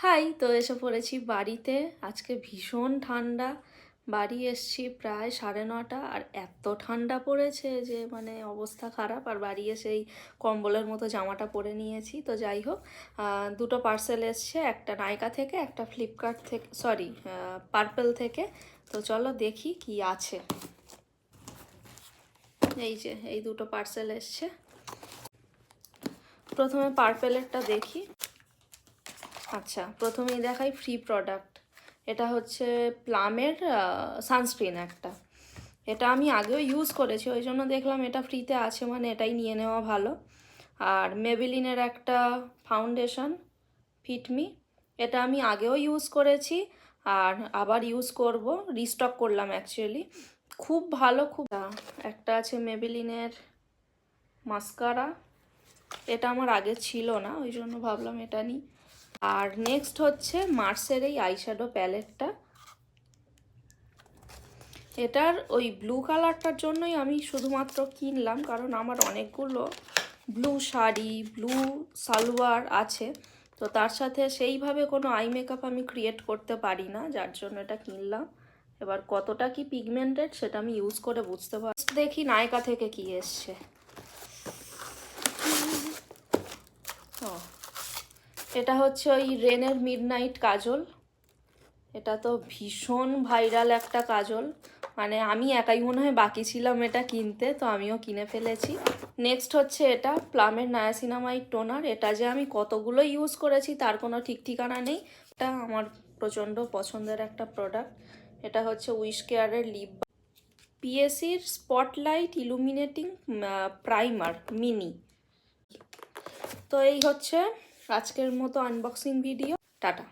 High, তো এসে পড়েছি বাড়িতে। আজকে ভীষণ ঠান্ডা। বাড়ি এসছি প্রায় 9:30, আর এত ঠান্ডা পড়েছে যে মানে অবস্থা খারাপ। আর বাড়ি এসেই কম্বলের মতো জামাটা পরে নিয়েছি। তো যাই হোক, দুটো পার্সেল এসছে, একটা নাইকা থেকে, একটা ফ্লিপকার্ট থেকে, সরি পার্পেল থেকে। তো চলো দেখি কি আছে। এই যে এই দুটো পার্সেল এসছে। প্রথমে পার্পেলেরটা দেখি। আচ্ছা, প্রথমেই দেখাই ফ্রি প্রোডাক্ট। এটা হচ্ছে প্লামের সানস্ক্রিন একটা। এটা আমি আগেও ইউজ করেছি, ওই জন্য দেখলাম এটা ফ্রিতে আছে, মানে এটাই নিয়ে নেওয়া ভালো। আর মেবেলিনের একটা ফাউন্ডেশন ফিটমি, এটা আমি আগেও ইউজ করেছি আর আবার ইউজ করব, রিস্টক করলাম অ্যাকচুয়ালি। খুব ভালো, খুব। একটা আছে মেবেলিনের মাস্কারা, এটা আমার আগে ছিল না, ওই জন্য ভাবলাম এটা নিই। আর নেক্সট হচ্ছে মার্সের এই আইশ্যাডো প্যালেটটা। এটার ওই ব্লু কালারটার জন্যই আমি শুধুমাত্র কিনলাম, কারণ আমার অনেকগুলো ব্লু শাড়ি, ব্লু সালোয়ার আছে। তো তার সাথে সেইভাবে কোনো আই মেকআপ আমি ক্রিয়েট করতে পারি না, যার জন্য এটা কিনলাম। এবার কতটা কি পিগমেন্টেড সেটা আমি ইউজ করে বুঝতে পারি। দেখি নায়কা থেকে কি এসছে। ও, এটা হচ্ছে ওই রেনের মিডনাইট কাজল। এটা তো ভীষণ ভাইরাল একটা কাজল, মানে আমি একাই মনে হয় বাকি ছিলাম এটা কিনতে, তো আমিও কিনে ফেলেছি। নেক্সট হচ্ছে এটা প্লামের নায়াসিনামাইড টোনার। এটা যে আমি কতগুলো ইউজ করেছি তার কোনো ঠিক ঠিকানা নেই। এটা আমার প্রচণ্ড পছন্দের একটা প্রোডাক্ট। এটা হচ্ছে উইশ কেয়ারের লিপ পিএসির স্পটলাইট ইলুমিনেটিং প্রাইমার মিনি। তো এই হচ্ছে আজকের মতো আনবক্সিং ভিডিও। টাটা।